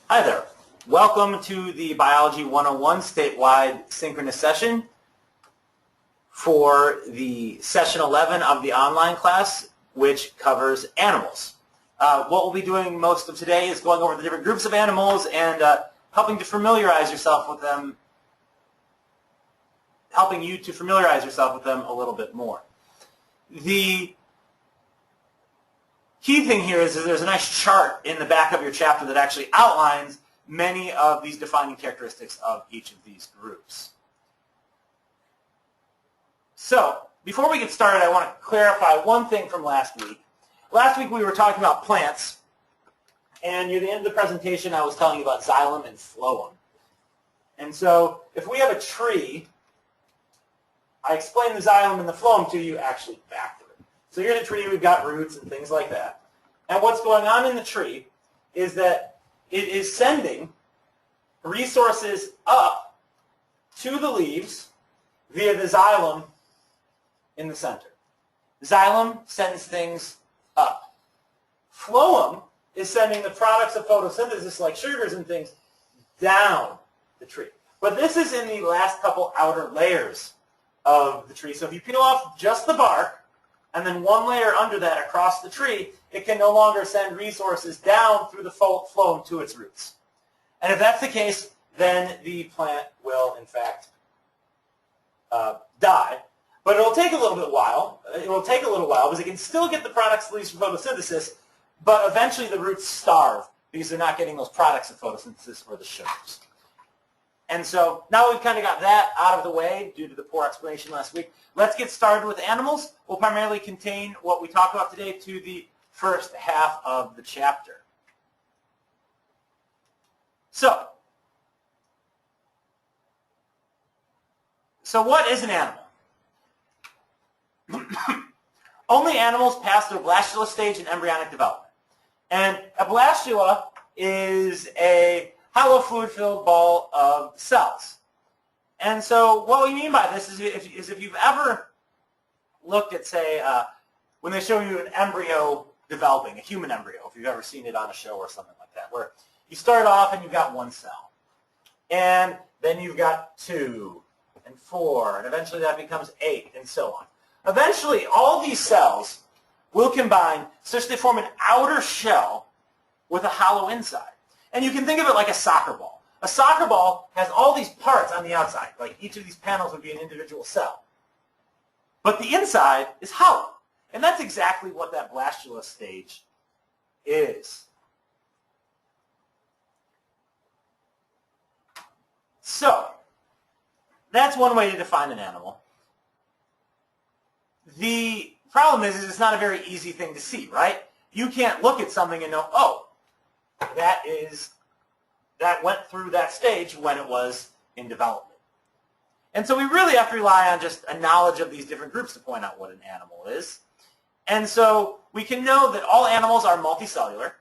Hi there. Welcome to the Biology 101 statewide synchronous session for the session 11 of the online class, which covers animals. What we'll be doing most of today is going over the different groups of animals and helping you to familiarize yourself with them a little bit more. The key thing here is there's a nice chart in the back of your chapter that actually outlines many of these defining characteristics of each of these groups. So, before we get started, I want to clarify one thing from last week. Last week we were talking about plants, and near the end of the presentation I was telling you about xylem and phloem. And so, if we have a tree, I explained the xylem and the phloem to you actually backwards. So here's a tree, we've got roots and things like that. And what's going on in the tree is that it is sending resources up to the leaves via the xylem in the center. Xylem sends things up. Phloem is sending the products of photosynthesis like sugars and things down the tree. But this is in the last couple outer layers of the tree. So if you peel off just the bark, and then one layer under that across the tree, it can no longer send resources down through the phloem to its roots. And if that's the case, then the plant will, in fact, die. But it'll take a little while. It will take a little while because it can still get the products leaves from photosynthesis, but eventually the roots starve because they're not getting those products of photosynthesis or the sugars. And so now we've kind of got that out of the way due to the poor explanation last week. Let's get started with animals. We'll primarily contain what we talk about today to the first half of the chapter. So what is an animal? Only animals pass through a blastula stage in embryonic development. And a blastula is a hollow fluid-filled ball of cells. And so what we mean by this is if you've ever looked at, say, when they show you an embryo developing, a human embryo, if you've ever seen it on a show or something like that, where you start off and you've got one cell, and then you've got 2 and 4, and eventually that becomes 8, and so on. Eventually, all these cells will combine such they form an outer shell with a hollow inside. And you can think of it like a soccer ball. A soccer ball has all these parts on the outside, like each of these panels would be an individual cell. But the inside is hollow. And that's exactly what that blastula stage is. So, that's one way to define an animal. The problem is it's not a very easy thing to see, right? You can't look at something and know, oh, that went through that stage when it was in development. And so we really have to rely on just a knowledge of these different groups to point out what an animal is. And so we can know that all animals are multicellular.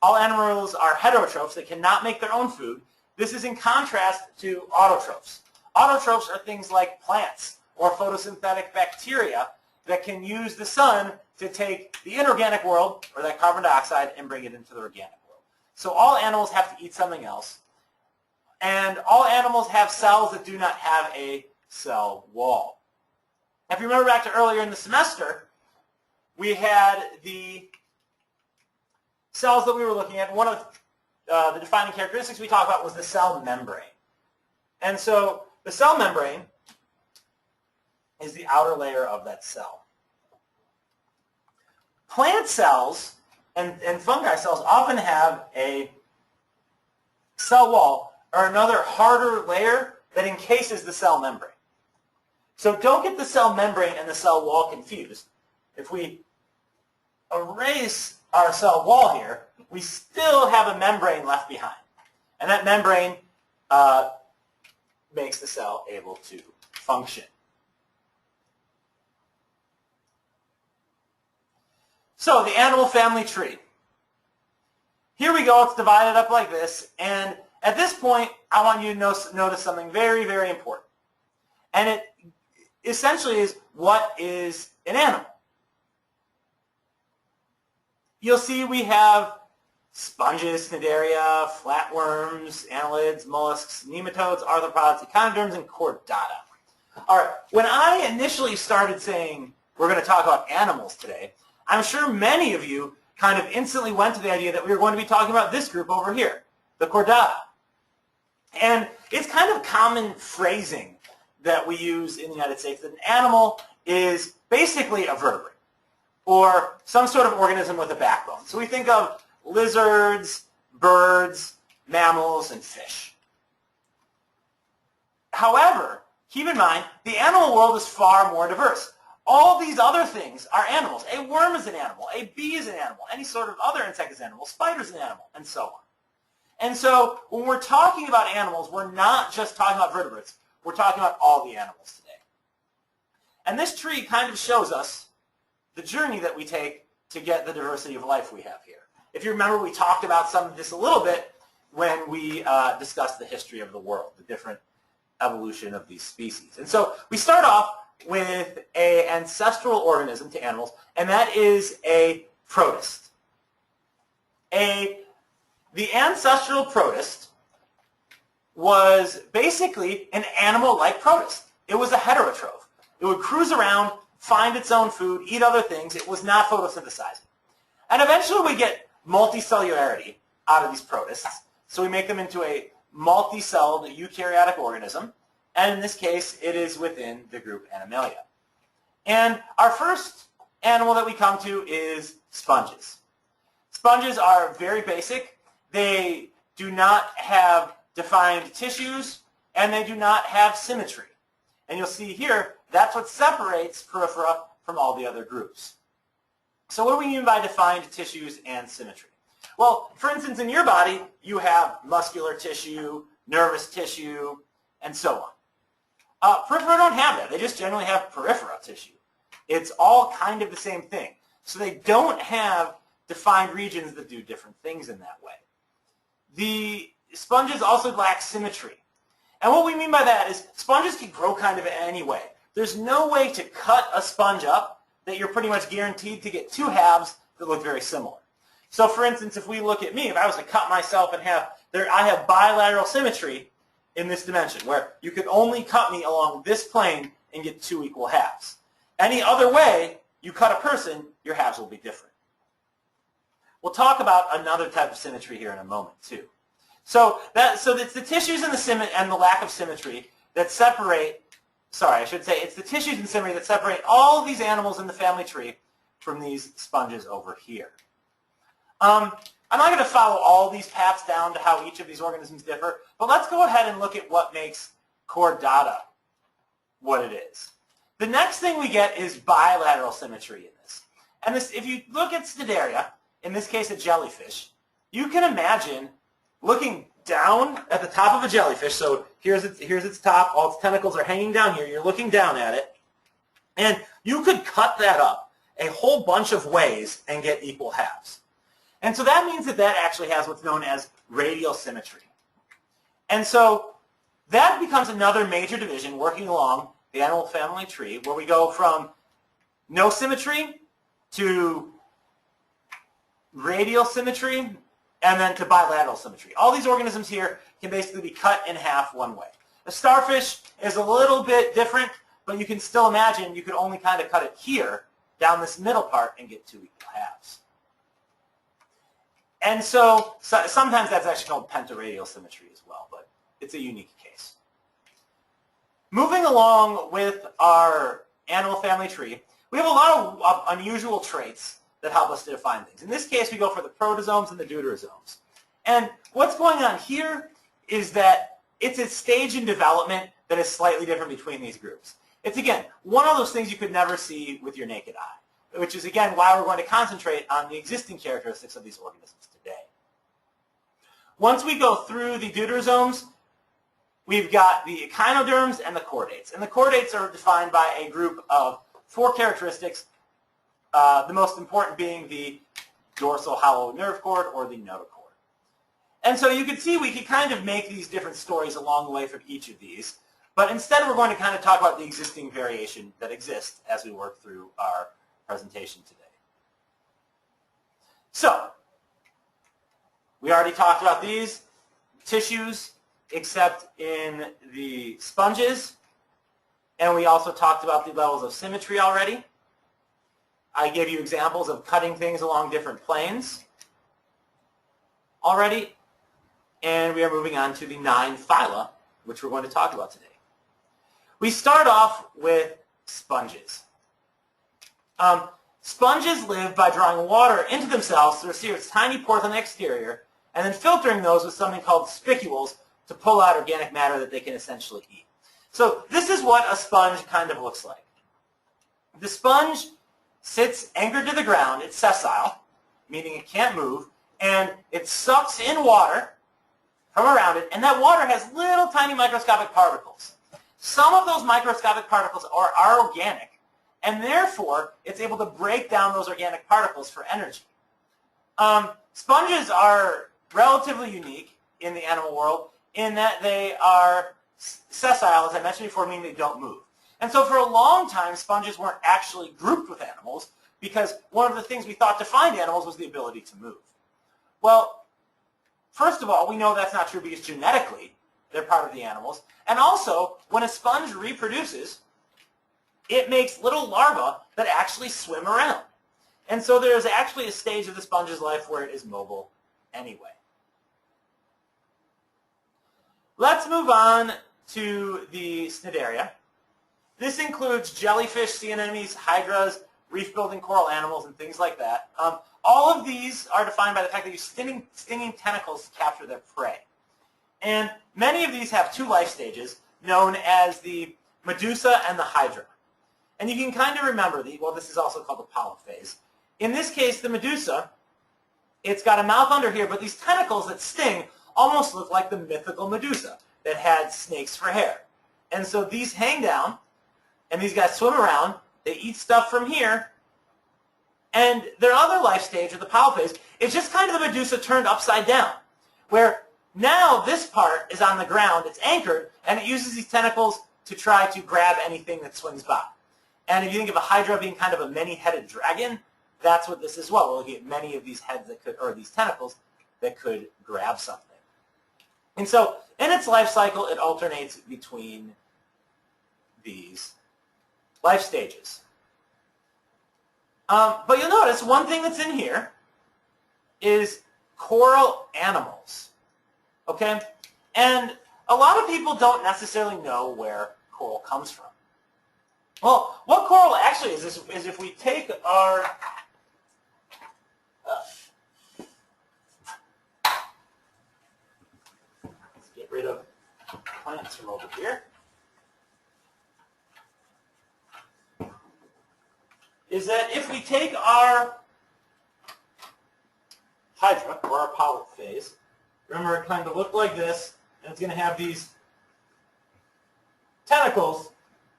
All animals are heterotrophs. They cannot make their own food. This is in contrast to autotrophs. Autotrophs are things like plants or photosynthetic bacteria that can use the sun to take the inorganic world, or that carbon dioxide, and bring it into the organic world. So all animals have to eat something else. And all animals have cells that do not have a cell wall. If you remember back to earlier in the semester, we had the cells that we were looking at. One of the defining characteristics we talked about was the cell membrane. And so the cell membrane is the outer layer of that cell. Plant cells and fungi cells often have a cell wall or another harder layer that encases the cell membrane. So don't get the cell membrane and the cell wall confused. If we erase our cell wall here, we still have a membrane left behind. And that membrane makes the cell able to function. So the animal family tree. Here we go. It's divided up like this. And at this point, I want you to notice something very, very important. And it essentially is, what is an animal? You'll see we have sponges, cnidaria, flatworms, annelids, mollusks, nematodes, arthropods, echinoderms, and chordata. All right, when I initially started saying we're going to talk about animals today, I'm sure many of you kind of instantly went to the idea that we were going to be talking about this group over here, the chordata. And it's kind of common phrasing that we use in the United States that an animal is basically a vertebrate or some sort of organism with a backbone. So we think of lizards, birds, mammals, and fish. However, keep in mind, the animal world is far more diverse. All these other things are animals. A worm is an animal. A bee is an animal. Any sort of other insect is an animal. Spider is an animal, and so on. And so when we're talking about animals, we're not just talking about vertebrates. We're talking about all the animals today. And this tree kind of shows us the journey that we take to get the diversity of life we have here. If you remember, we talked about some of this a little bit when we discussed the history of the world, the different evolution of these species. And so we start off with an ancestral organism to animals, and that is a protist. The ancestral protist was basically an animal-like protist. It was a heterotroph. It would cruise around, find its own food, eat other things. It was not photosynthesizing. And eventually we get multicellularity out of these protists. So we make them into a multi-celled eukaryotic organism. And in this case, it is within the group Animalia. And our first animal that we come to is sponges. Sponges are very basic. They do not have defined tissues, and they do not have symmetry. And you'll see here, that's what separates Porifera from all the other groups. So what do we mean by defined tissues and symmetry? Well, for instance, in your body, you have muscular tissue, nervous tissue, and so on. Porifera don't have that. They just generally have peripheral tissue. It's all kind of the same thing. So they don't have defined regions that do different things in that way. The sponges also lack symmetry. And what we mean by that is sponges can grow kind of any way. There's no way to cut a sponge up that you're pretty much guaranteed to get two halves that look very similar. So for instance, if we look at me, if I was to cut myself in half, I have bilateral symmetry in this dimension, where you could only cut me along this plane and get two equal halves. Any other way you cut a person, your halves will be different. We'll talk about another type of symmetry here in a moment, too. So it's the tissues and the lack of symmetry that separate, it's the tissues and symmetry that separate all of these animals in the family tree from these sponges over here. I'm not going to follow all these paths down to how each of these organisms differ, but let's go ahead and look at what makes Chordata what it is. The next thing we get is bilateral symmetry in this. And this, if you look at Cnidaria, in this case a jellyfish, you can imagine looking down at the top of a jellyfish. So here's its top, all its tentacles are hanging down here, you're looking down at it, and you could cut that up a whole bunch of ways and get equal halves. And so that means that actually has what's known as radial symmetry. And so that becomes another major division working along the animal family tree, where we go from no symmetry to radial symmetry and then to bilateral symmetry. All these organisms here can basically be cut in half one way. A starfish is a little bit different, but you can still imagine you could only kind of cut it here down this middle part and get two equal halves. And so sometimes that's actually called pentaradial symmetry as well, but it's a unique case. Moving along with our animal family tree, we have a lot of unusual traits that help us to define things. In this case, we go for the protozoans and the deuterozomes. And what's going on here is that it's a stage in development that is slightly different between these groups. It's, again, one of those things you could never see with your naked eye, which is, again, why we're going to concentrate on the existing characteristics of these organisms today. Once we go through the deuterozomes, we've got the echinoderms and the chordates. And the chordates are defined by a group of 4 characteristics, the most important being the dorsal hollow nerve cord or the notochord. And so you can see we could kind of make these different stories along the way from each of these, but instead we're going to kind of talk about the existing variation that exists as we work through our presentation today. So, We already talked about these tissues, except in the sponges. And we also talked about the levels of symmetry already. I gave you examples of cutting things along different planes already. And we are moving on to the 9 phyla, which we're going to talk about today. We start off with sponges. Sponges live by drawing water into themselves through a series of tiny pores on the exterior and then filtering those with something called spicules to pull out organic matter that they can essentially eat. So this is what a sponge kind of looks like. The sponge sits anchored to the ground. It's sessile, meaning it can't move, and it sucks in water from around it, and that water has little tiny microscopic particles. Some of those microscopic particles are organic, and therefore it's able to break down those organic particles for energy. Sponges are relatively unique in the animal world in that they are sessile, as I mentioned before, meaning they don't move. And so for a long time, sponges weren't actually grouped with animals because one of the things we thought defined animals was the ability to move. Well, first of all, we know that's not true because genetically they're part of the animals. And also, when a sponge reproduces, it makes little larvae that actually swim around. And so there is actually a stage of the sponge's life where it is mobile anyway. Let's move on to the cnidaria. This includes jellyfish, sea anemones, hydras, reef-building coral animals, and things like that. All of these are defined by the fact that you use stinging tentacles to capture their prey. And many of these have 2 life stages, known as the medusa and the hydra. And you can kind of remember, this is also called the polyp phase. In this case, the medusa, it's got a mouth under here, but these tentacles that sting almost look like the mythical Medusa that had snakes for hair. And so these hang down, and these guys swim around. They eat stuff from here. And their other life stage, or the polyp phase, is just kind of the Medusa turned upside down, where now this part is on the ground, it's anchored, and it uses these tentacles to try to grab anything that swings by. And if you think of a hydra being kind of a many-headed dragon, that's what this is as well. We're looking at many of these heads that could, or these tentacles that could grab something. And so in its life cycle, it alternates between these life stages. But you'll notice one thing that's in here is coral animals. Okay? And a lot of people don't necessarily know where coral comes from. Well, what coral actually is if we take our let's get rid of plants from over here. Is that if we take our hydra, or our polyp phase, remember it kind of looked like this, and it's going to have these tentacles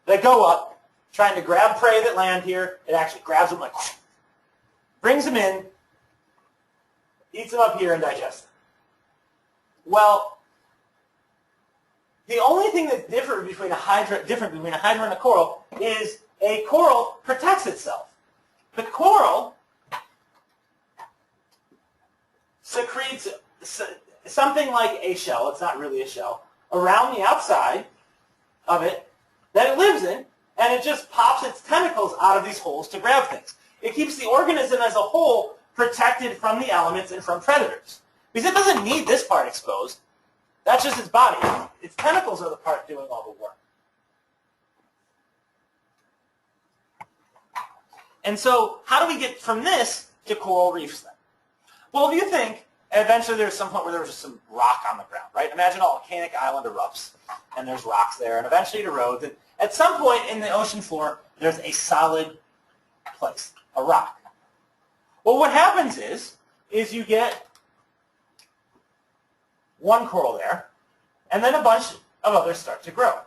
that go up, trying to grab prey that land here. It actually grabs them like, brings them in, eats them up here, and digests them. Well, the only thing that's different between a hydra and a coral is a coral protects itself. The coral secretes something like a shell, it's not really a shell, around the outside of it that it lives in, and it just pops its tentacles out of these holes to grab things. It keeps the organism as a whole protected from the elements and from predators. Because it doesn't need this part exposed. That's just its body. Its tentacles are the part doing all the work. And so how do we get from this to coral reefs then? Well, if you think, eventually there's some point where there was just some rock on the ground, right? Imagine a volcanic island erupts, and there's rocks there, and eventually it erodes. And at some point in the ocean floor, there's a solid place, a rock. Well, what happens is you get one coral there, and then a bunch of others start to grow.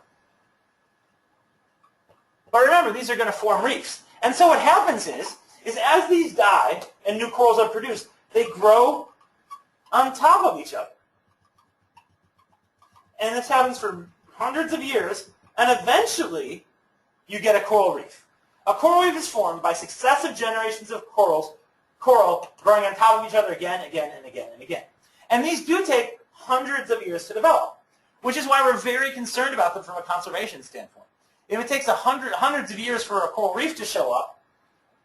But remember, these are going to form reefs. And so what happens is as these die and new corals are produced, they grow on top of each other. And this happens for hundreds of years, and eventually you get a coral reef. A coral reef is formed by successive generations of coral growing on top of each other again, again, and again, and again. And these do take hundreds of years to develop, which is why we're very concerned about them from a conservation standpoint. If it takes hundreds of years for a coral reef to show up,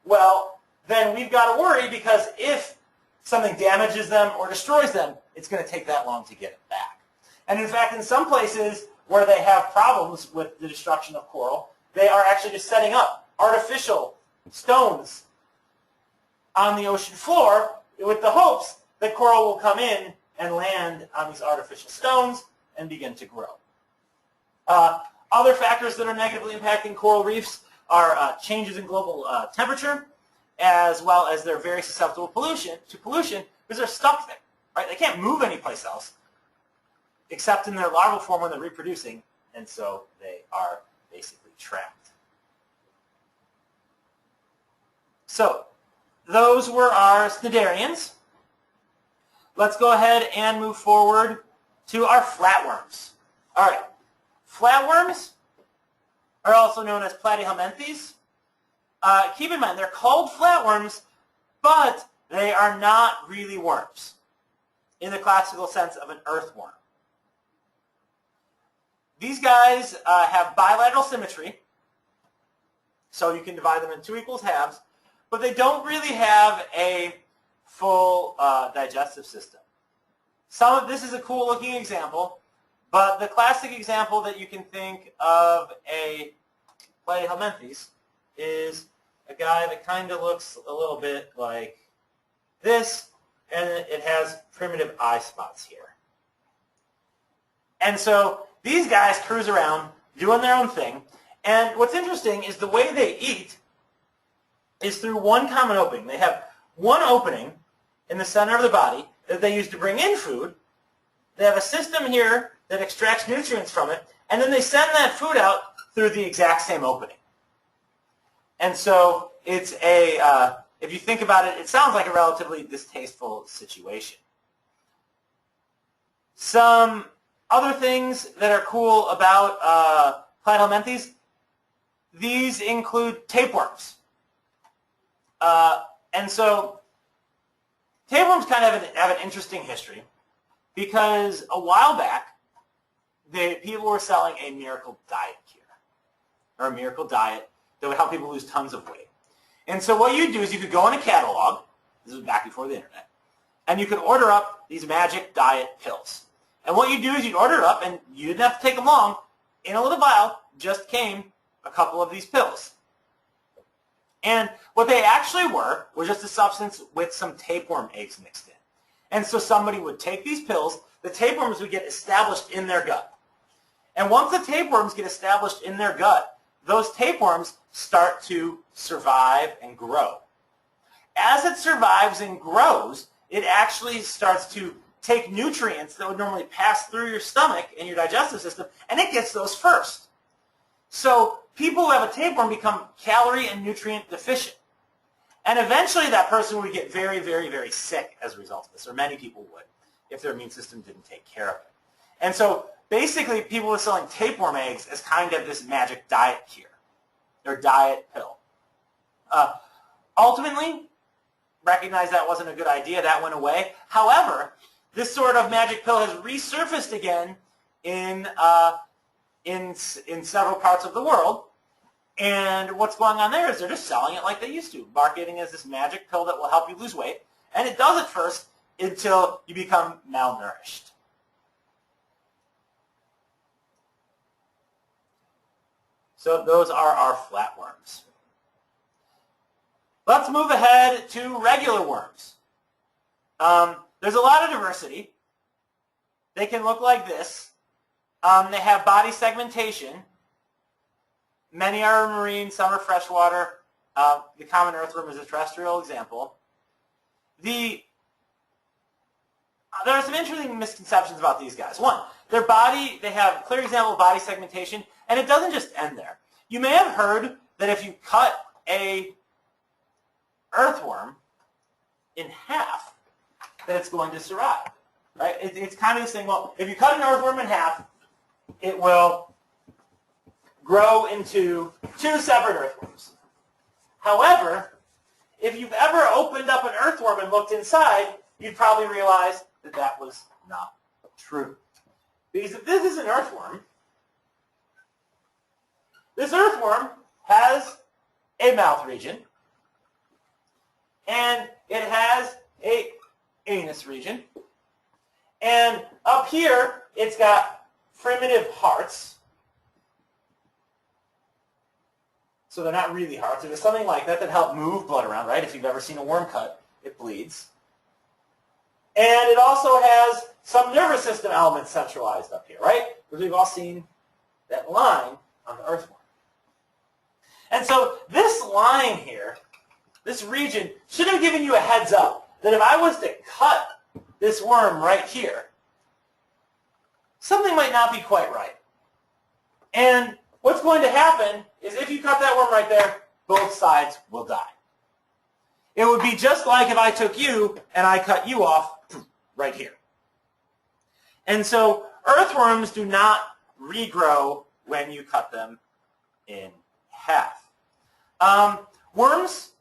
well, then we've got to worry, because if something damages them or destroys them, it's going to take that long to get it back. And in fact, in some places where they have problems with the destruction of coral, they are actually just setting up artificial stones on the ocean floor with the hopes that coral will come in and land on these artificial stones and begin to grow. Other factors that are negatively impacting coral reefs are changes in global temperature, as well as they're very susceptible to pollution because they're stuck there. Right? They can't move anyplace else except in their larval form when they're reproducing, and so they are basically trapped. So those were our cnidarians. Let's go ahead and move forward to our flatworms. All right, flatworms are also known as platyhelminthes. Keep in mind, they're called flatworms, but they are not really worms in the classical sense of an earthworm. These guys have bilateral symmetry, so you can divide them in 2 equal halves, but they don't really have a full digestive system. This is a cool looking example, but the classic example that you can think of a platyhelminthes is a guy that kind of looks a little bit like this, and it has primitive eye spots here. And so these guys cruise around doing their own thing, and what's interesting is the way they eat is through one common opening. They have one opening in the center of the body that they use to bring in food. They have a system here that extracts nutrients from it, and then they send that food out through the exact same opening. And so it's if you think about it, it sounds like a relatively distasteful situation. Some other things that are cool about platyhelminthes, these include tapeworms. And so tapeworms kind of have an interesting history, because a while back, people were selling a miracle diet cure, or a miracle diet that would help people lose tons of weight. And so what you'd do is you could go in a catalog, this was back before the internet, and you could order up these magic diet pills. And what you'd do is you'd order it up, and you didn't have to take them long. In a little vial just came a couple of these pills. And what they actually were just a substance with some tapeworm eggs mixed in. And so somebody would take these pills, the tapeworms would get established in their gut. And once the tapeworms get established in their gut, those tapeworms start to survive and grow. As it survives and grows, it actually starts to take nutrients that would normally pass through your stomach and your digestive system, and it gets those first. So people who have a tapeworm become calorie and nutrient deficient. And eventually that person would get very, very, very sick as a result of this, or many people would, if their immune system didn't take care of it. And so basically people were selling tapeworm eggs as kind of this magic diet cure, or diet pill. Ultimately, recognized that wasn't a good idea, that went away. However, this sort of magic pill has resurfaced again in several parts of the world. And what's going on there is they're just selling it like they used to, marketing as this magic pill that will help you lose weight. And it does at first until you become malnourished. So those are our flatworms. Let's move ahead to regular worms. There's a lot of diversity. They can look like this. They have body segmentation. Many are marine, some are freshwater. The common earthworm is a terrestrial example. There are some interesting misconceptions about these guys. One, their body, they have a clear example of body segmentation, and it doesn't just end there. You may have heard that if you cut a earthworm in half, that it's going to survive. Right? It's kind of this thing, well, if you cut an earthworm in half, it will grow into 2 separate earthworms. However, if you've ever opened up an earthworm and looked inside, you'd probably realize that that was not true. Because if this is an earthworm, this earthworm has a mouth region, and it has a anus region, and up here it's got primitive hearts. So they're not really hearts. There's something like that that help move blood around, right? If you've ever seen a worm cut, it bleeds. And it also has some nervous system elements centralized up here, right? Because we've all seen that line on the earthworm. And so this line here, this region, should have given you a heads up that if I was to cut this worm right here, something might not be quite right. And what's going to happen is if you cut that worm right there, both sides will die. It would be just like if I took you and I cut you off right here. And so earthworms do not regrow when you cut them in half. Worms,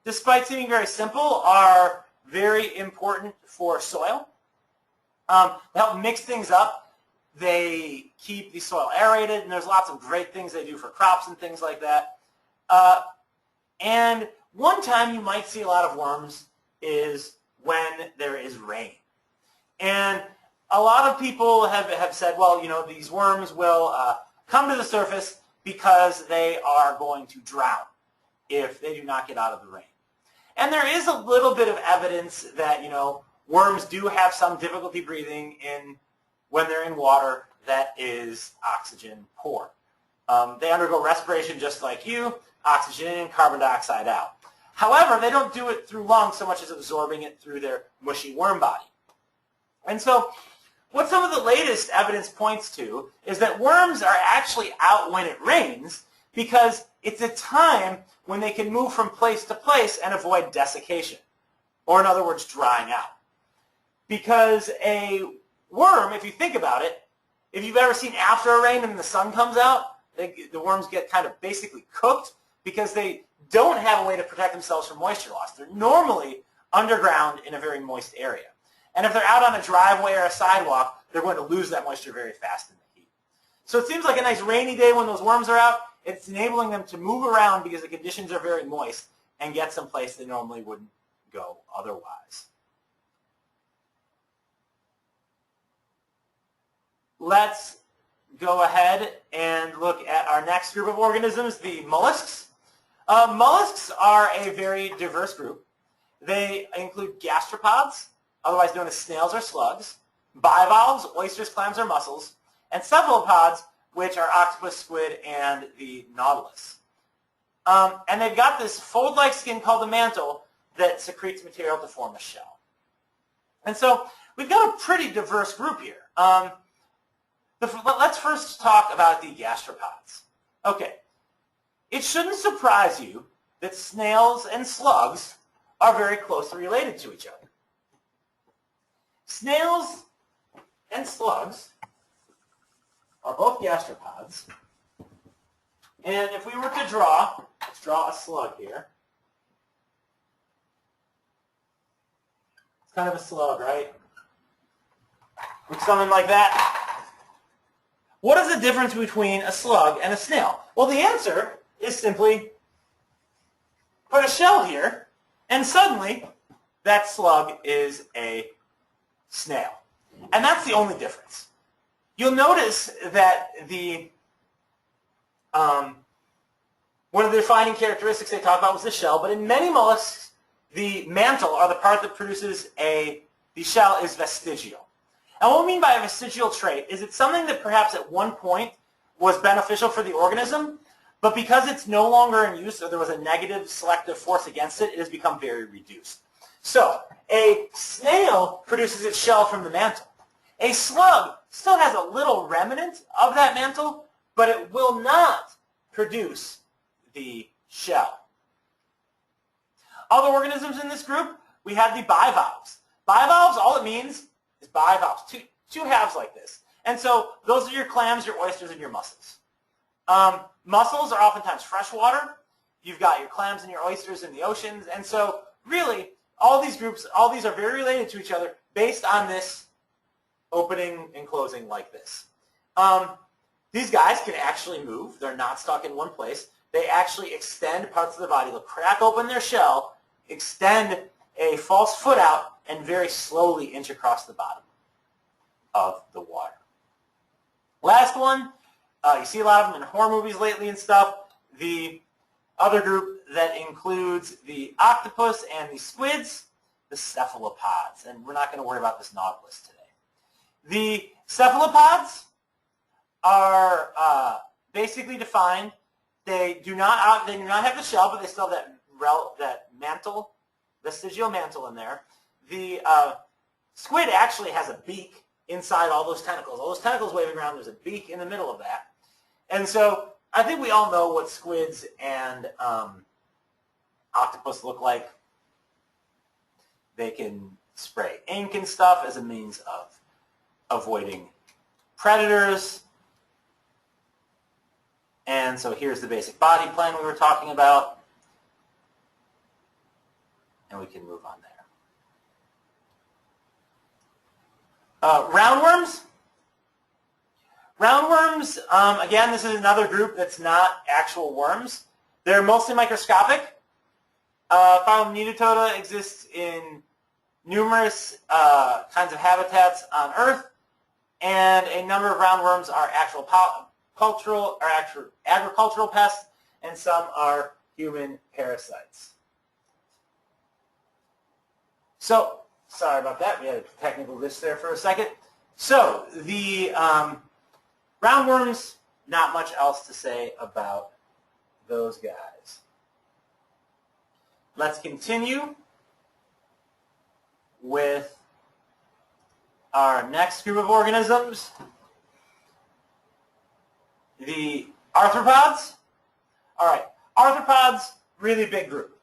despite seeming very simple, are very important for soil. They help mix things up. They keep the soil aerated, and there's lots of great things they do for crops and things like that. And one time you might see a lot of worms is when there is rain. And a lot of people have said, well, you know, these worms will come to the surface because they are going to drown if they do not get out of the rain. And there is a little bit of evidence that, you know, worms do have some difficulty breathing when they're in water that is oxygen poor. They undergo respiration just like you, oxygen in, carbon dioxide out. However, they don't do it through lungs so much as absorbing it through their mushy worm body. And so what some of the latest evidence points to is that worms are actually out when it rains because it's a time when they can move from place to place and avoid desiccation, or in other words, drying out. Because a worm, if you think about it, if you've ever seen after a rain and the sun comes out, the worms get kind of basically cooked because they don't have a way to protect themselves from moisture loss. They're normally underground in a very moist area. And if they're out on a driveway or a sidewalk, they're going to lose that moisture very fast in the heat. So it seems like a nice rainy day when those worms are out. It's enabling them to move around because the conditions are very moist and get someplace they normally wouldn't go otherwise. Let's go ahead and look at our next group of organisms, the mollusks. Mollusks are a very diverse group. They include gastropods, otherwise known as snails or slugs, bivalves, oysters, clams, or mussels, and cephalopods, which are octopus, squid, and the nautilus. And they've got this fold-like skin called the mantle that secretes material to form a shell. And so we've got a pretty diverse group here. Let's first talk about the gastropods. Okay, it shouldn't surprise you that snails and slugs are very closely related to each other. Snails and slugs are both gastropods. And if we were to let's draw a slug here. It's kind of a slug, right? Looks something like that. What is the difference between a slug and a snail? Well, the answer is simply put a shell here, and suddenly that slug is a snail. And that's the only difference. You'll notice that one of the defining characteristics they talk about was the shell, but in many mollusks, the mantle, or the part that produces the shell, is vestigial. And what we mean by a vestigial trait is it's something that perhaps at one point was beneficial for the organism, but because it's no longer in use or there was a negative selective force against it, it has become very reduced. So a snail produces its shell from the mantle. A slug still has a little remnant of that mantle, but it will not produce the shell. Other organisms in this group, we have the bivalves. Bivalves, all it means is bivalves, two halves like this. And so those are your clams, your oysters, and your mussels. Mussels are oftentimes freshwater. You've got your clams and your oysters in the oceans. And so really, all these groups, all these are very related to each other, based on this opening and closing like this. These guys can actually move. They're not stuck in one place. They actually extend parts of their body. They'll crack open their shell, extend a false foot out, and very slowly inch across the bottom of the water. Last one, you see a lot of them in horror movies lately and stuff. The other group that includes the octopus and the squids, the cephalopods. And we're not going to worry about this nautilus today. The cephalopods are basically defined. They do not have the shell, but they still have that mantle, vestigial mantle in there. The squid actually has a beak inside all those tentacles. All those tentacles waving around, there's a beak in the middle of that. And so I think we all know what squids and octopus look like. They can spray ink and stuff as a means of avoiding predators. And so here's the basic body plan we were talking about. And we can move on there. Roundworms. Roundworms, again, this is another group that's not actual worms. They're mostly microscopic. Phylonematota exists in numerous kinds of habitats on Earth, and a number of roundworms are actual agricultural pests, and some are human parasites. So, sorry about that. We had a technical glitch there for a second. So, the roundworms, not much else to say about those guys. Let's continue with our next group of organisms, the arthropods. All right, arthropods, really big group.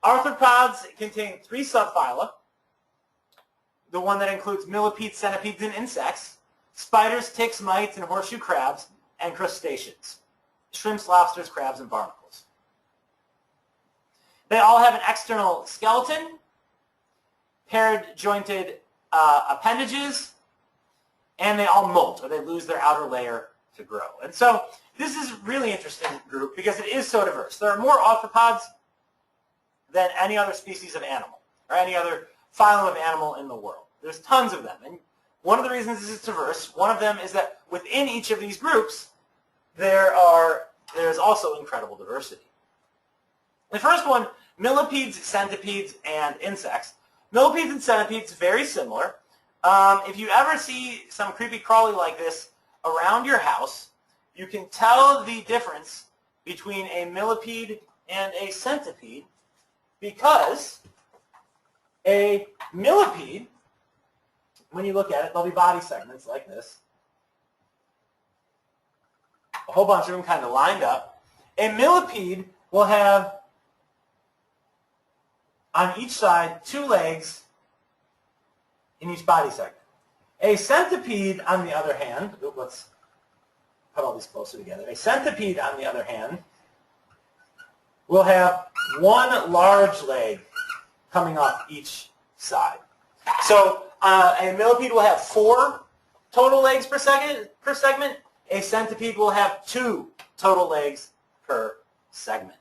Arthropods contain 3 subphyla, the one that includes millipedes, centipedes, and insects, spiders, ticks, mites, and horseshoe crabs, and crustaceans, shrimps, lobsters, crabs, and barnacles. They all have an external skeleton, paired jointed appendages, and they all molt, or they lose their outer layer to grow. And so this is a really interesting group because it is so diverse. There are more arthropods than any other species of animal, or any other phylum of animal in the world. There's tons of them. And one of the reasons it's diverse, one of them is that within each of these groups, there's also incredible diversity. The first one, millipedes, centipedes, and insects. Millipedes and centipedes, very similar. If you ever see some creepy crawly like this around your house, you can tell the difference between a millipede and a centipede because a millipede, when you look at it, there'll be body segments like this. A whole bunch of them kind of lined up. A millipede will have on each side 2 legs in each body segment. A centipede, on the other hand, let's put all these closer together. A centipede, on the other hand, will have 1 large leg coming off each side. So a millipede will have 4 total legs per segment. A centipede will have 2 total legs per segment.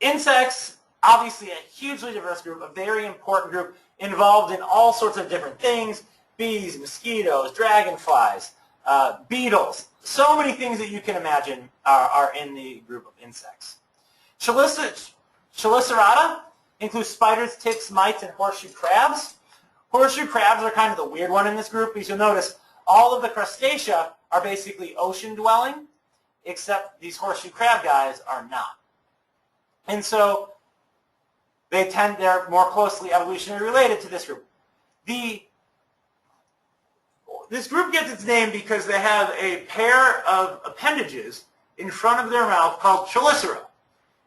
Insects, obviously a hugely diverse group, a very important group involved in all sorts of different things, bees, mosquitoes, dragonflies, beetles. So many things that you can imagine are in the group of insects. Chelicerata includes spiders, ticks, mites, and horseshoe crabs. Horseshoe crabs are kind of the weird one in this group because you'll notice all of the crustacea are basically ocean-dwelling, except these horseshoe crab guys are not. And so they're more closely evolutionarily related to this group. This group gets its name because they have a pair of appendages in front of their mouth called chelicera.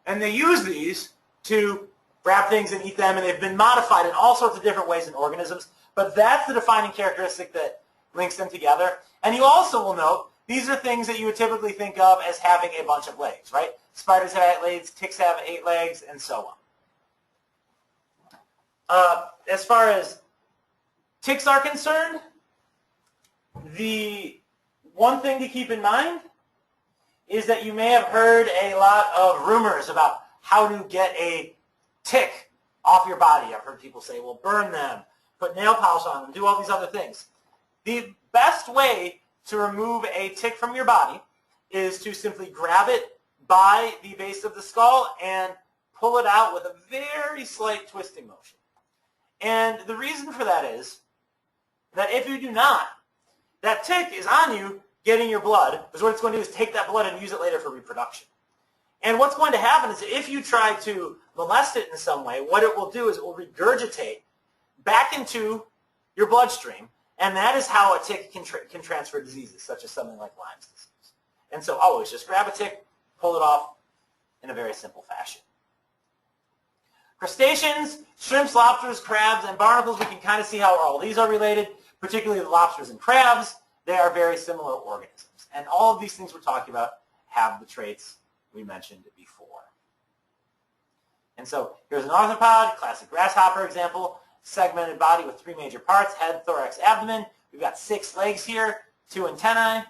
And they use these to grab things and eat them, and they've been modified in all sorts of different ways in organisms. But that's the defining characteristic that links them together. And you also will note these are things that you would typically think of as having a bunch of legs, right? Spiders have 8 legs, ticks have 8 legs, and so on. as far as ticks are concerned, the one thing to keep in mind is that you may have heard a lot of rumors about how to get a tick off your body. I've heard people say, well, burn them, put nail polish on them, do all these other things. The best way to remove a tick from your body is to simply grab it by the base of the skull and pull it out with a very slight twisting motion. And the reason for that is that if you do not, that tick is on you getting your blood, because what it's going to do is take that blood and use it later for reproduction. And what's going to happen is if you try to molest it in some way, what it will do is it will regurgitate back into your bloodstream, and that is how a tick can transfer diseases, such as something like Lyme's disease. And so always just grab a tick, pull it off in a very simple fashion. Crustaceans, shrimps, lobsters, crabs, and barnacles, we can kind of see how all these are related, particularly the lobsters and crabs. They are very similar organisms. And all of these things we're talking about have the traits we mentioned before. And so here's an arthropod, classic grasshopper example, segmented body with 3 major parts, head, thorax, abdomen. We've got 6 legs here, 2 antennae.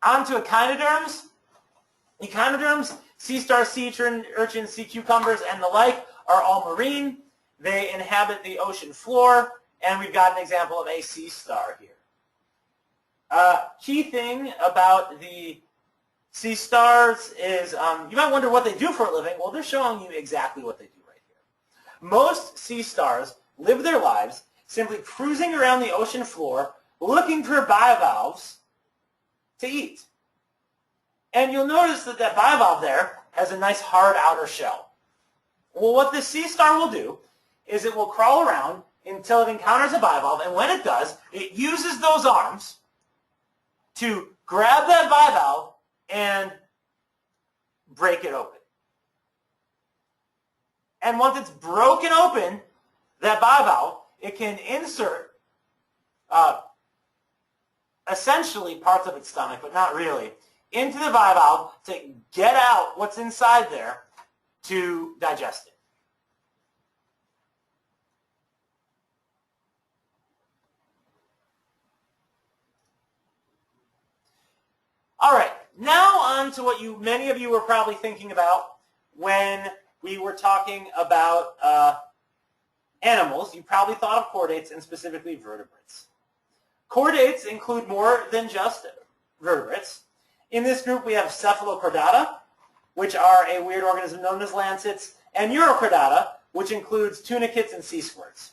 On to echinoderms. Echinoderms, sea stars, sea urchins, sea cucumbers, and the like are all marine. They inhabit the ocean floor, and we've got an example of a sea star here. Key thing about the sea stars is you might wonder what they do for a living. Well, they're showing you exactly what they do right here. Most sea stars live their lives simply cruising around the ocean floor looking for bivalves to eat. And you'll notice that that bivalve there has a nice hard outer shell. Well, what this sea star will do is it will crawl around until it encounters a bivalve, and when it does, it uses those arms to grab that bivalve and break it open. And once it's broken open, that bivalve, it can insert essentially parts of its stomach, but not really, into the bivalve to get out what's inside there to digest it. All right, now on to what many of you were probably thinking about when we were talking about animals. You probably thought of chordates and specifically vertebrates. Chordates include more than just vertebrates. In this group, we have Cephalochordata, which are a weird organism known as lancets, and Urochordata, which includes tunicates and sea squirts.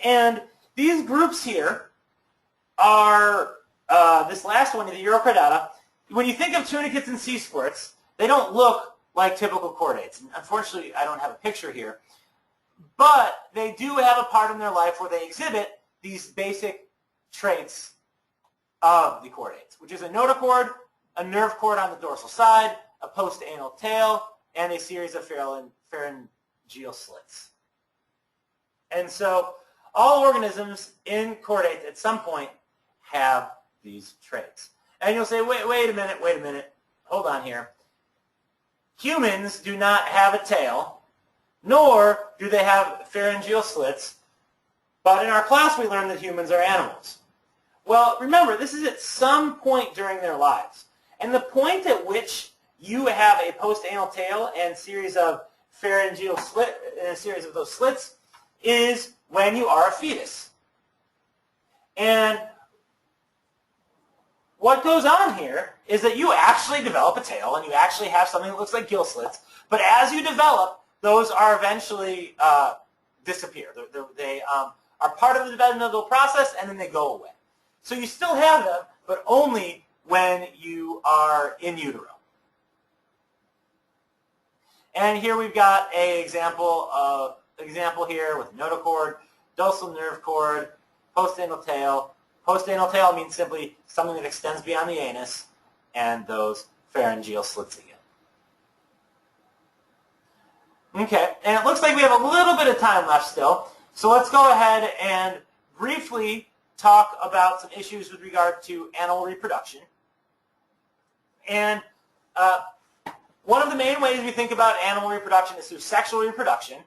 And these groups here are, this last one, the Urochordata, when you think of tunicates and sea squirts, they don't look like typical chordates. Unfortunately, I don't have a picture here. But they do have a part in their life where they exhibit these basic traits of the chordates, which is a notochord, a nerve cord on the dorsal side, a post-anal tail, and a series of pharyngeal slits. And so all organisms in chordates at some point have these traits. And you'll say, wait a minute, hold on here. Humans do not have a tail, nor do they have pharyngeal slits, but in our class we learned that humans are animals. Well, remember, this is at some point during their lives. And the point at which you have a post-anal tail and series of pharyngeal slit, and a series of those slits, is when you are a fetus. And what goes on here is that you actually develop a tail and you actually have something that looks like gill slits, but as you develop, those are eventually disappear. They are part of the developmental process and then they go away. So you still have them, but only when you are in utero. And here we've got an example here with notochord, dorsal nerve cord, post-anal tail. Post-anal tail means simply something that extends beyond the anus, and those pharyngeal slits again. Okay, and it looks like we have a little bit of time left still, so let's go ahead and briefly talk about some issues with regard to animal reproduction. And One of the main ways we think about animal reproduction is through sexual reproduction,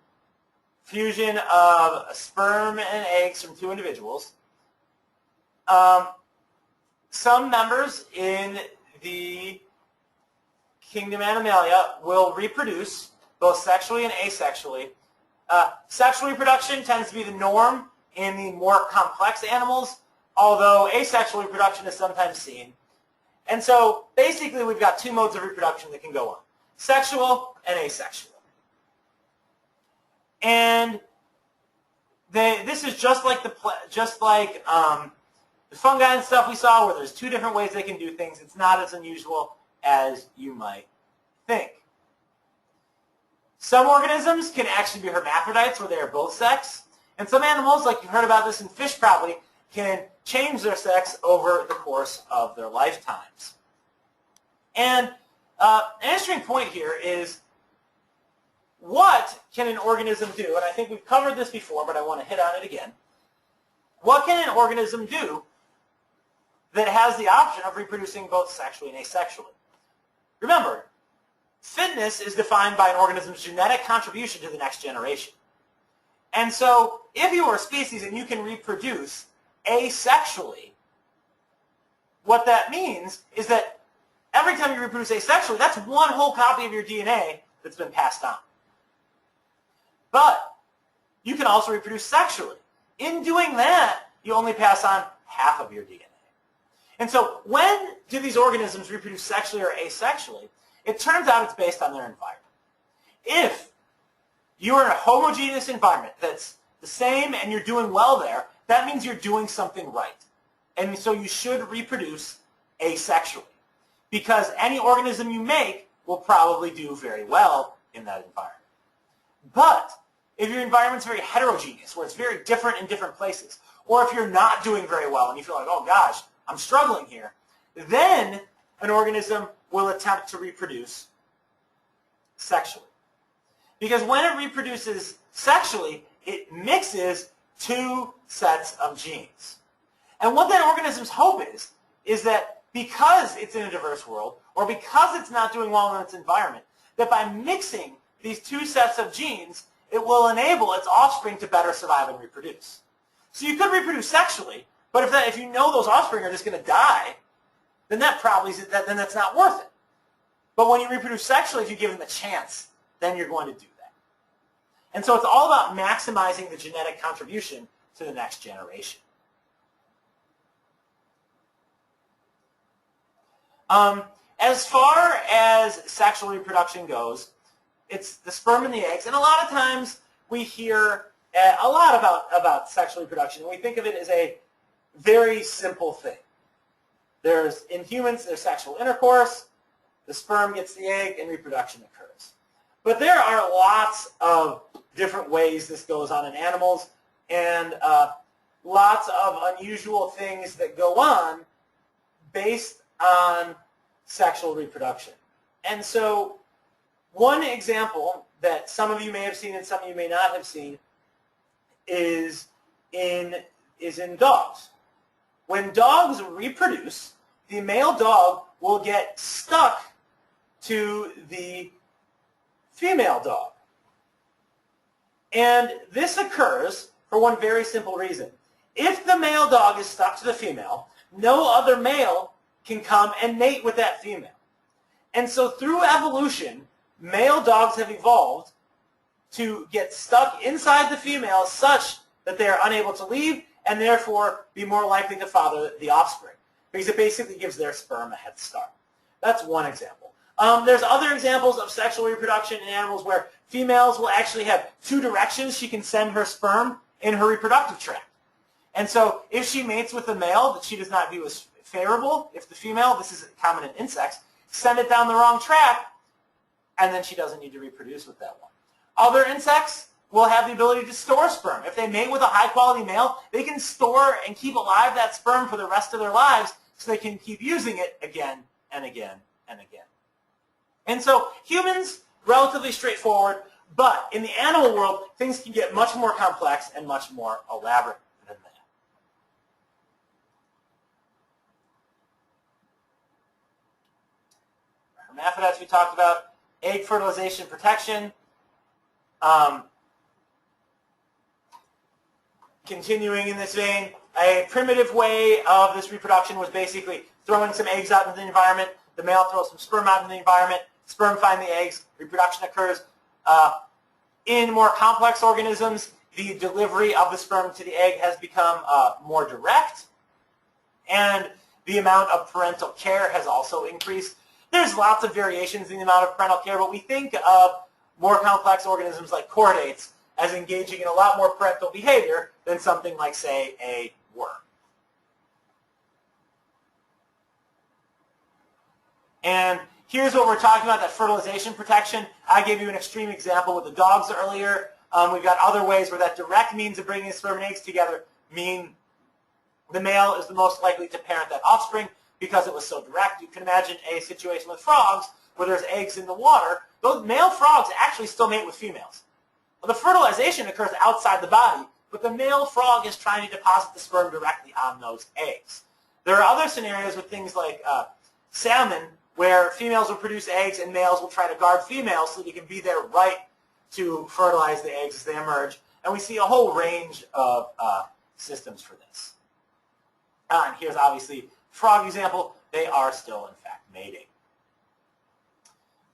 fusion of sperm and eggs from two individuals. Some members in the kingdom Animalia will reproduce both sexually and asexually. Sexual reproduction tends to be the norm in the more complex animals, although asexual reproduction is sometimes seen. And so basically we've got two modes of reproduction that can go on: sexual and asexual. And this is just like the fungi and stuff we saw, where there's two different ways they can do things. It's not as unusual as you might think. Some organisms can actually be hermaphrodites, where they are both sex. And some animals, like you've heard about this in fish probably, can change their sex over the course of their lifetimes. And an interesting point here is, what can an organism do? And I think we've covered this before, but I want to hit on it again. What can an organism do that has the option of reproducing both sexually and asexually? Remember, fitness is defined by an organism's genetic contribution to the next generation. And so if you are a species and you can reproduce asexually, what that means is that every time you reproduce asexually, that's one whole copy of your DNA that's been passed on. But you can also reproduce sexually. In doing that, you only pass on half of your DNA. And so when do these organisms reproduce sexually or asexually? It turns out it's based on their environment. If you are in a homogeneous environment that's the same and you're doing well there, that means you're doing something right. And so you should reproduce asexually, because any organism you make will probably do very well in that environment. But if your environment's very heterogeneous, where it's very different in different places, or if you're not doing very well and you feel like, oh gosh, I'm struggling here, then an organism will attempt to reproduce sexually. Because when it reproduces sexually, it mixes two sets of genes. And what that organism's hope is that because it's in a diverse world, or because it's not doing well in its environment, that by mixing these two sets of genes, it will enable its offspring to better survive and reproduce. So you could reproduce sexually, but if you know those offspring are just going to die, then that's not worth it. But when you reproduce sexually, if you give them a chance, then you're going to do that. And so it's all about maximizing the genetic contribution to the next generation. As far as sexual reproduction goes, it's the sperm and the eggs. And a lot of times we hear a lot about sexual reproduction, and we think of it as a very simple thing. In humans, there's sexual intercourse, the sperm gets the egg, and reproduction occurs. But there are lots of different ways this goes on in animals, and lots of unusual things that go on based on sexual reproduction. And so one example that some of you may have seen and some of you may not have seen is in dogs. When dogs reproduce, the male dog will get stuck to the female dog. And this occurs for one very simple reason. If the male dog is stuck to the female, no other male can come and mate with that female. And so through evolution, male dogs have evolved to get stuck inside the female such that they are unable to leave and therefore be more likely to father the offspring, because it basically gives their sperm a head start. That's one example. There's other examples of sexual reproduction in animals where females will actually have two directions she can send her sperm in her reproductive tract. And so if she mates with a male that she does not view as favorable, if the female, this is common in insects, send it down the wrong track, and then she doesn't need to reproduce with that one. Other insects will have the ability to store sperm. If they mate with a high-quality male, they can store and keep alive that sperm for the rest of their lives so they can keep using it again and again and again. And so humans, relatively straightforward, but in the animal world, things can get much more complex and much more elaborate than that. Hermaphrodites we talked about. egg fertilization protection. Continuing in this vein, a primitive way of this reproduction was basically throwing some eggs out into the environment. The male throws some sperm out into the environment. Sperm find the eggs. Reproduction occurs. In more complex organisms, the delivery of the sperm to the egg has become more direct, and the amount of parental care has also increased. There's lots of variations in the amount of parental care, but we think of more complex organisms like chordates as engaging in a lot more parental behavior than something like, say, a worm. And here's what we're talking about, that fertilization protection. I gave you an extreme example with the dogs earlier. We've got other ways where that direct means of bringing sperm and eggs together mean the male is the most likely to parent that offspring because it was so direct. You can imagine a situation with frogs where there's eggs in the water. Those male frogs actually still mate with females. Well, the fertilization occurs outside the body, but the male frog is trying to deposit the sperm directly on those eggs. There are other scenarios with things like salmon, where females will produce eggs and males will try to guard females so they can be there right to fertilize the eggs as they emerge. And we see a whole range of systems for this. And here's obviously frog example. They are still, in fact, mating.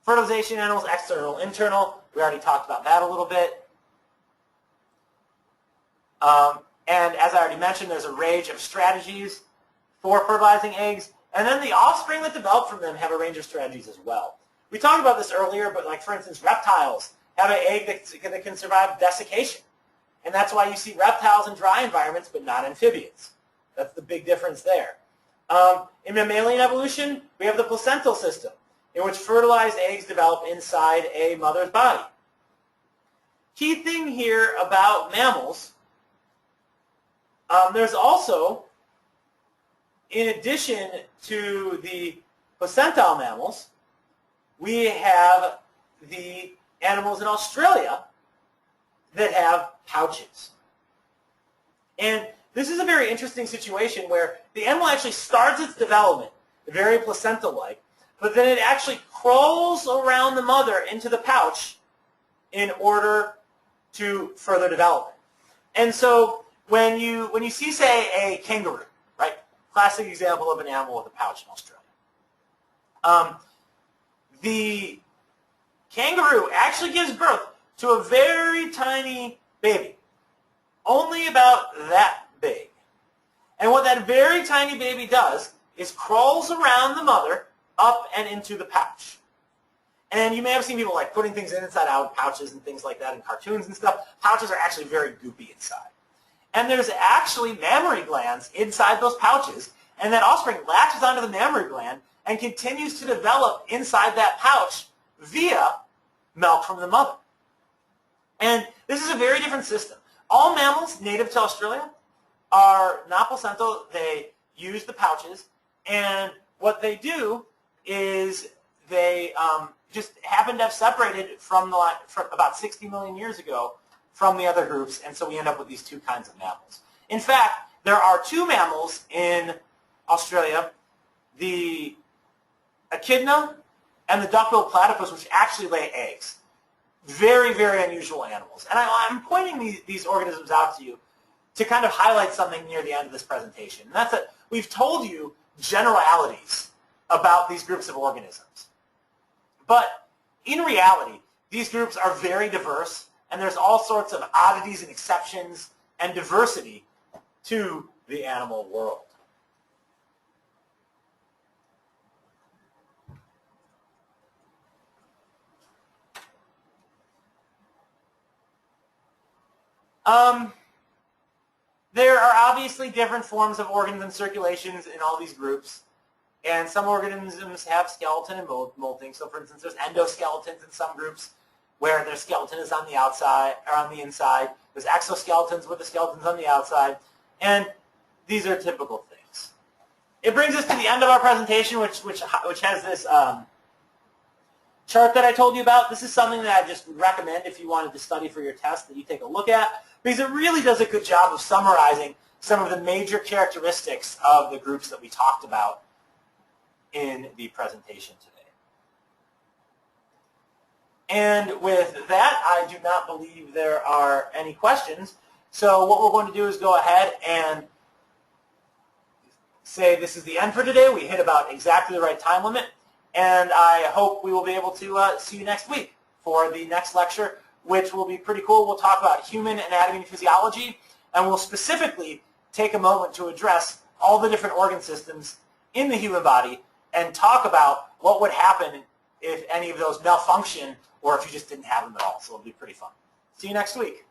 Fertilization animals, external, internal. We already talked about that a little bit. And as I already mentioned, there's a range of strategies for fertilizing eggs. And then the offspring that develop from them have a range of strategies as well. We talked about this earlier, but like, for instance, reptiles have an egg that can survive desiccation. And that's why you see reptiles in dry environments, but not amphibians. That's the big difference there. In mammalian evolution, we have the placental system, in which fertilized eggs develop inside a mother's body. Key thing here about mammals, there's also, in addition to the placental mammals, we have the animals in Australia that have pouches. And this is a very interesting situation where the animal actually starts its development very placental-like, but then it actually crawls around the mother into the pouch in order to further develop. And so when you see, say, a kangaroo, right? Classic example of an animal with a pouch in Australia. The kangaroo actually gives birth to a very tiny baby, only about that big. And what that very tiny baby does is crawls around the mother up and into the pouch. And you may have seen people like putting things inside out pouches and things like that in cartoons and stuff. Pouches are actually very goopy inside. And there's actually mammary glands inside those pouches, and that offspring latches onto the mammary gland and continues to develop inside that pouch via milk from the mother. And this is a very different system. All mammals native to Australia are not placental. They use the pouches, and what they do is they just happen to have separated from about 60 million years ago from the other groups, and so we end up with these two kinds of mammals. In fact, there are two mammals in Australia, the echidna and the duck-billed platypus, which actually lay eggs. Very, very unusual animals. And I'm pointing these organisms out to you to kind of highlight something near the end of this presentation. And that's that we've told you generalities about these groups of organisms. But in reality, these groups are very diverse, and there's all sorts of oddities and exceptions and diversity to the animal world. There are obviously different forms of organism circulations in all these groups, and some organisms have skeleton and molting. So, for instance, there's endoskeletons in some groups where their skeleton is on the outside or on the inside. There's exoskeletons with the skeletons on the outside, and these are typical things. It brings us to the end of our presentation, which has this chart that I told you about. This is something that I just recommend if you wanted to study for your test that you take a look at, because it really does a good job of summarizing some of the major characteristics of the groups that we talked about in the presentation today. And with that, I do not believe there are any questions. So what we're going to do is go ahead and say this is the end for today. We hit about exactly the right time limit. And I hope we will be able to see you next week for the next lecture, which will be pretty cool. We'll talk about human anatomy and physiology, and we'll specifically take a moment to address all the different organ systems in the human body and talk about what would happen if any of those malfunction or if you just didn't have them at all. So it'll be pretty fun. See you next week.